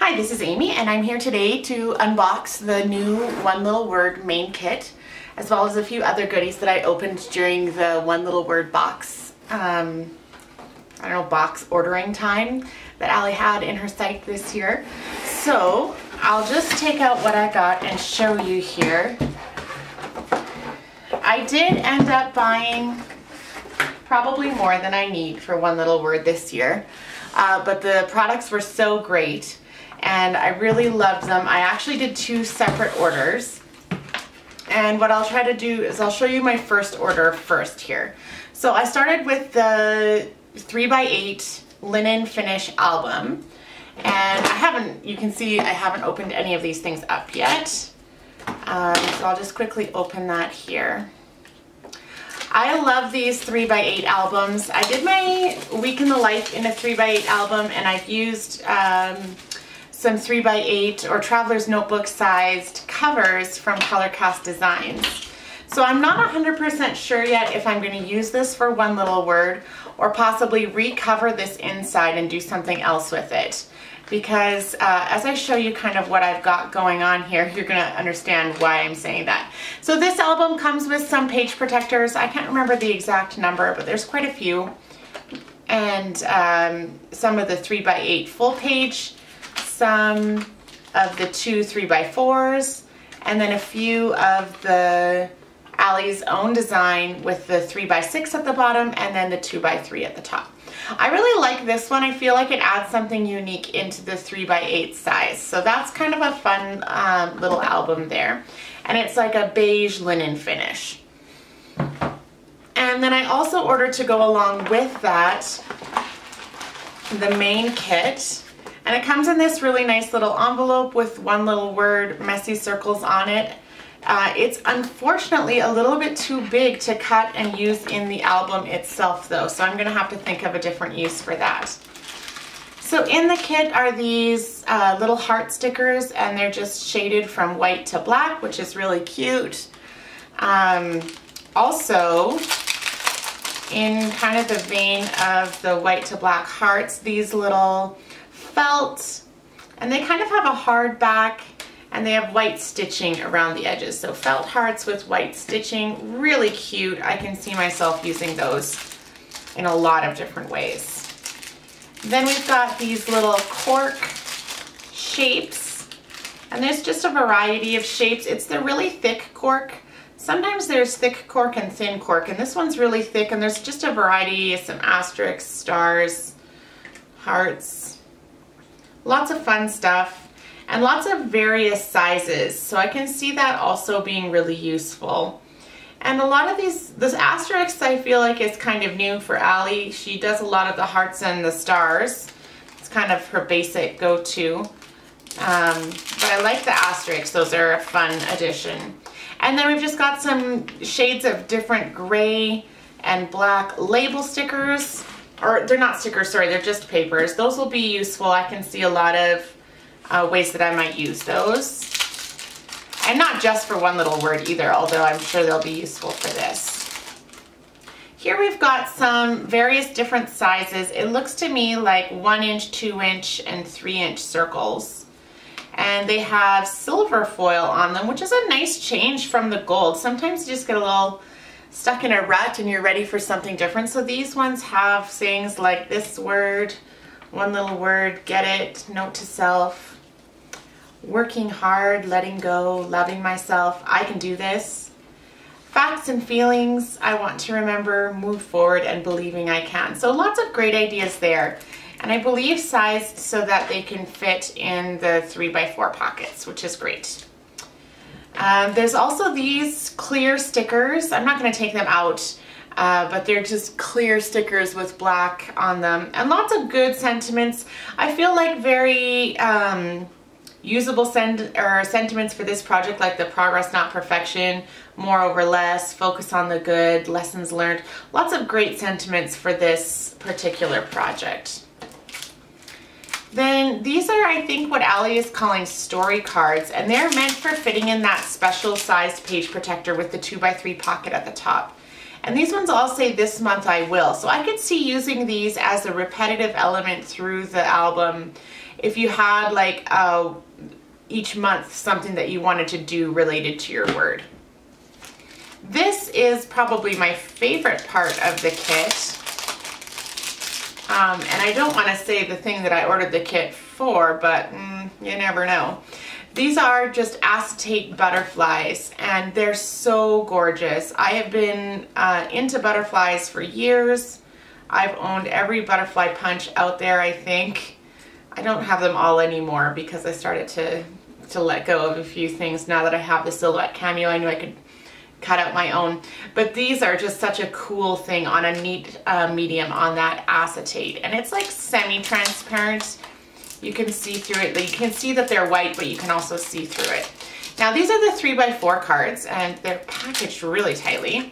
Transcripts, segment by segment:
Hi, this is Amy and I'm here today to unbox the new One Little Word main kit, as well as a few other goodies that I opened during the One Little Word box, box ordering time that Allie had in her site this year. So I'll just take out what I got and show you here. I did end up buying probably more than I need for One Little Word this year, but the products were so great and I really loved them. I actually did two separate orders, and what I'll try to do is I'll show you my first order first here. So I started with the 3x8 linen finish album, and you can see I haven't opened any of these things up yet. So I'll just quickly open that here. I love these 3x8 albums. I did my week in the life in a 3x8 album, and I've used some 3x8 or Traveler's Notebook sized covers from Color Cast Designs. So I'm not 100% sure yet if I'm going to use this for One Little Word or possibly recover this inside and do something else with it. Because as I show you kind of what I've got going on here, you're going to understand why I'm saying that. So this album comes with some page protectors. I can't remember the exact number, but there's quite a few. And some of the 3x8 full page, some of the two 3x4s, and then a few of the Allie's own design with the 3x6 at the bottom and then the 2x3 at the top. I really like this one. I feel like it adds something unique into the 3x8 size. So that's kind of a fun little album there. And it's like a beige linen finish. And then I also ordered, to go along with that, the main kit. And it comes in this really nice little envelope with One Little Word messy circles on it. It's unfortunately a little bit too big to cut and use in the album itself though, so I'm going to have to think of a different use for that. So in the kit are these little heart stickers, and they're just shaded from white to black, which is really cute. Also, in kind of the vein of the white to black hearts, these little felt, and they kind of have a hard back, and they have white stitching around the edges. So felt hearts with white stitching, really cute. I can see myself using those in a lot of different ways. Then we've got these little cork shapes, and there's just a variety of shapes. It's the really thick cork. Sometimes there's thick cork and thin cork, and this one's really thick, and there's just a variety, some asterisks, stars, hearts, lots of fun stuff, and lots of various sizes. So I can see that also being really useful. And a lot of these asterisks I feel like is kind of new for Allie. She does a lot of the hearts and the stars. It's kind of her basic go-to. But I like the asterisks. Those are a fun addition. And then we've just got some shades of different gray and black label stickers. Or they're not stickers, sorry, they're just papers. Those will be useful. I can see a lot of ways that I might use those. And not just for One Little Word either, although I'm sure they'll be useful for this. Here we've got some various different sizes. It looks to me like 1-inch, 2-inch, and 3-inch circles. And they have silver foil on them, which is a nice change from the gold. Sometimes you just get a little stuck in a rut and you're ready for something different. So these ones have sayings like this word, One Little Word, get it, note to self, working hard, letting go, loving myself, I can do this, facts and feelings, I want to remember, move forward, and believing I can. So lots of great ideas there. And I believe sized so that they can fit in the 3x4 pockets, which is great. There's also these clear stickers. I'm not going to take them out, but they're just clear stickers with black on them, and lots of good sentiments. I feel like very usable sentiments for this project, like the progress not perfection, more over less, focus on the good, lessons learned. Lots of great sentiments for this particular project. Then these are, I think, what Allie is calling story cards, and they're meant for fitting in that special sized page protector with the 2x3 pocket at the top. And these ones all say this month I will. So I could see using these as a repetitive element through the album if you had like each month something that you wanted to do related to your word. This is probably my favorite part of the kit. And I don't want to say the thing that I ordered the kit for, but you never know. These are just acetate butterflies, and they're so gorgeous. I have been into butterflies for years. I've owned every butterfly punch out there, I think. I don't have them all anymore because I started to let go of a few things. Now that I have the silhouette cameo, I knew I could cut out my own. But these are just such a cool thing on a neat medium on that acetate. And it's like semi-transparent. You can see through it. You can see that they're white, but you can also see through it. Now these are the 3x4 cards, and they're packaged really tightly.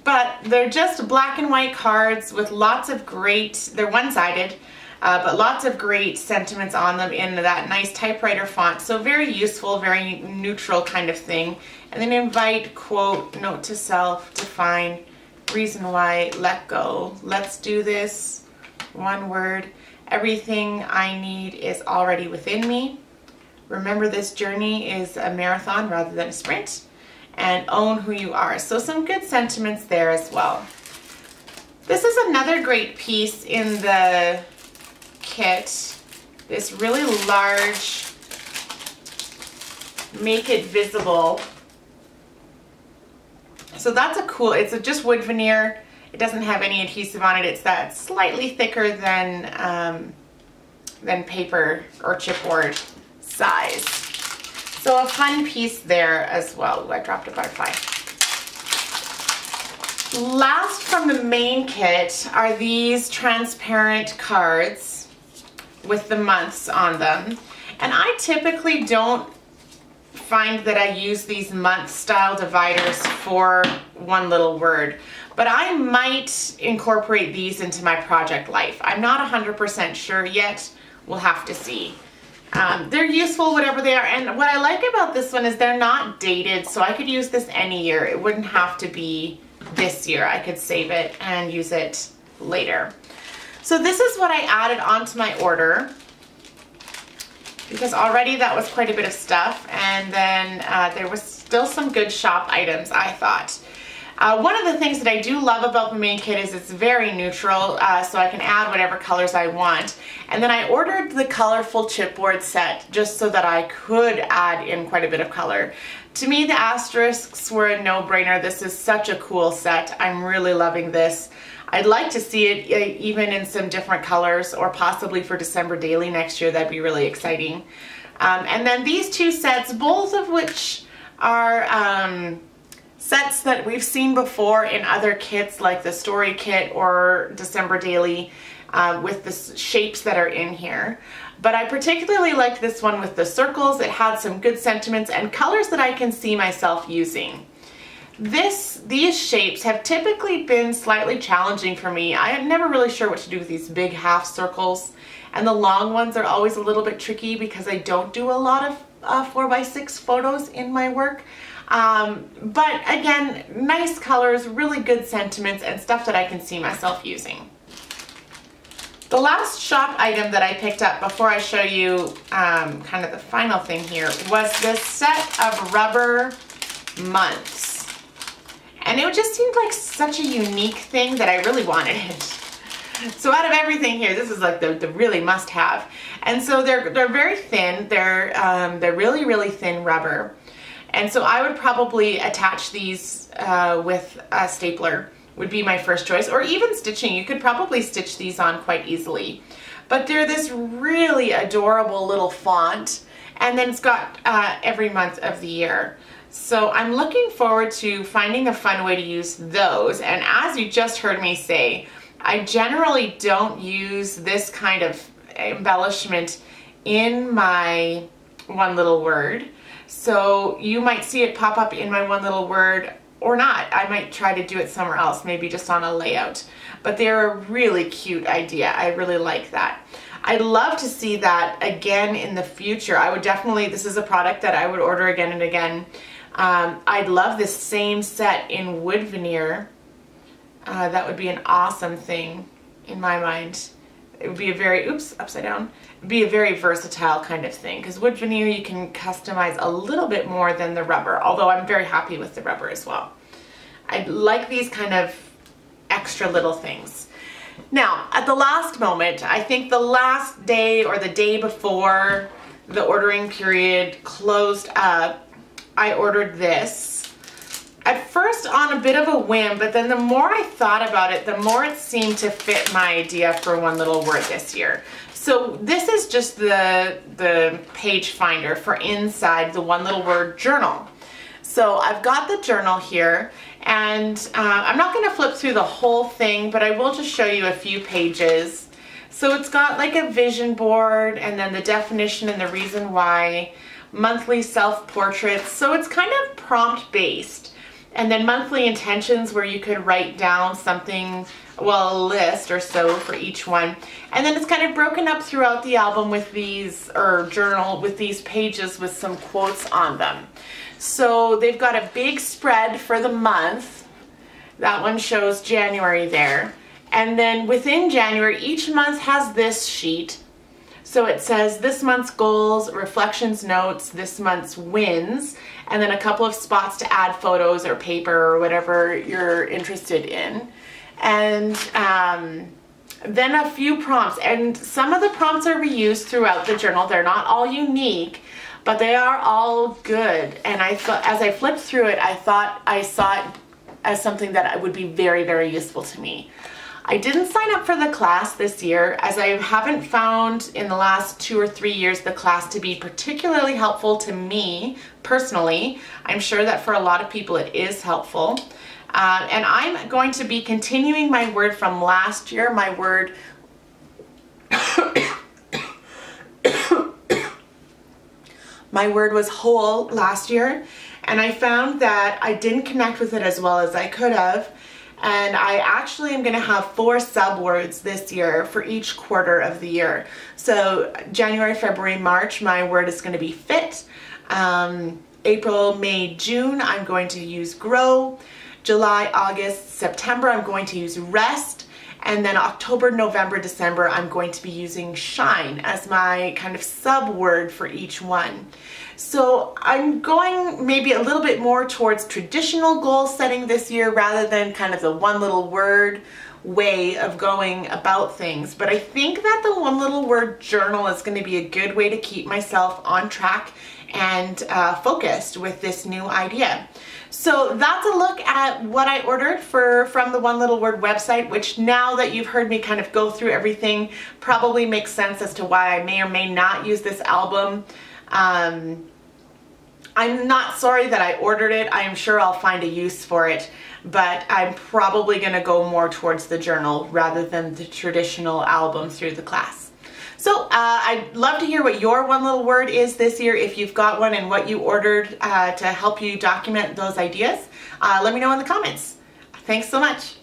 But they're just black and white cards with lots of great, they're one-sided, but lots of great sentiments on them in that nice typewriter font. So very useful, very neutral kind of thing. And then invite, quote, note to self, define, reason why, let go, let's do this, one word, everything I need is already within me. Remember, this journey is a marathon rather than a sprint. And own who you are. So some good sentiments there as well. This is another great piece in the kit. This really large, make it visible. So that's a cool, it's just wood veneer. It doesn't have any adhesive on it. It's that slightly thicker than paper or chipboard size. So a fun piece there as well. Ooh, I dropped a butterfly. Last from the main kit are these transparent cards with the months on them. And I typically don't find that I use these month style dividers for one little word, but I might incorporate these into my project life. I'm not 100% sure yet. We'll have to see. They're useful, whatever they are, and what I like about this one is they're not dated, so I could use this any year. It wouldn't have to be this year. I could save it and use it later. So this is what I added onto my order, because already that was quite a bit of stuff, and then there was still some good shop items, I thought. One of the things that I do love about the main kit is it's very neutral, so I can add whatever colors I want. And then I ordered the colorful chipboard set just so that I could add in quite a bit of color. To me, the asterisks were a no-brainer. This is such a cool set. I'm really loving this. I'd like to see it even in some different colors, or possibly for December Daily next year. That'd be really exciting. And then these two sets, both of which are sets that we've seen before in other kits like the Story Kit or December Daily, with the shapes that are in here. But I particularly liked this one with the circles. It had some good sentiments and colors that I can see myself using. These shapes have typically been slightly challenging for me. I am never really sure what to do with these big half circles, and the long ones are always a little bit tricky because I don't do a lot of 4x6 photos in my work. But again, nice colors, really good sentiments, and stuff that I can see myself using. The last shop item that I picked up before I show you kind of the final thing here was this set of rubber months. And it just seemed like such a unique thing that I really wanted it. So out of everything here, this is like the really must-have. And so they're very thin. They're really, really thin rubber. And so I would probably attach these with a stapler would be my first choice, or even stitching. You could probably stitch these on quite easily. But they're this really adorable little font, and then it's got every month of the year. So I'm looking forward to finding a fun way to use those. And as you just heard me say, I generally don't use this kind of embellishment in my one little word. So you might see it pop up in my one little word or not. I might try to do it somewhere else, maybe just on a layout. But they're a really cute idea. I really like that. I'd love to see that again in the future. I would definitely, this is a product that I would order again and again. I'd love this same set in wood veneer. That would be an awesome thing in my mind. it would be a very, oops, upside down, it'd be a very versatile kind of thing, because wood veneer you can customize a little bit more than the rubber, although I'm very happy with the rubber as well. I like these kind of extra little things. Now, at the last moment, I think the last day or the day before the ordering period closed up, I ordered this. At first on a bit of a whim, but then the more I thought about it, the more it seemed to fit my idea for one little word this year. So this is just the page finder for inside the one little word journal. So I've got the journal here, and I'm not going to flip through the whole thing, but I will just show you a few pages. So it's got like a vision board, and then the definition and the reason why, monthly self-portraits. So it's kind of prompt based. And then monthly intentions, where you could write down something, well, a list or so for each one. And then it's kind of broken up throughout the album with these, or journal, with these pages with some quotes on them. So they've got a big spread for the month. That one shows January there. And then within January, each month has this sheet. So it says this month's goals, reflections, notes, this month's wins, and then a couple of spots to add photos or paper or whatever you're interested in. And then a few prompts, and some of the prompts are reused throughout the journal. They're not all unique, but they are all good. And I thought, as I flipped through it, I thought I saw it as something that would be very, very useful to me. I didn't sign up for the class this year, as I haven't found in the last 2 or 3 years the class to be particularly helpful to me personally. I'm sure that for a lot of people it is helpful. And I'm going to be continuing my word from last year. My word my word was whole last year, and I found that I didn't connect with it as well as I could have. And I actually am going to have 4 subwords this year for each quarter of the year. So January, February, March, my word is going to be fit. April, May, June, I'm going to use grow. July, August, September, I'm going to use rest. And then October, November, December, I'm going to be using shine as my kind of subword for each one. So I'm going maybe a little bit more towards traditional goal setting this year rather than kind of the one little word way of going about things. But I think that the one little word journal is going to be a good way to keep myself on track and focused with this new idea. So that's a look at what I ordered from the One Little Word website, which now that you've heard me kind of go through everything probably makes sense as to why I may or may not use this album. I'm not sorry that I ordered it. I am sure I'll find a use for it, but I'm probably going to go more towards the journal rather than the traditional album through the class. So I'd love to hear what your one little word is this year, if you've got one, and what you ordered to help you document those ideas. Let me know in the comments. Thanks so much.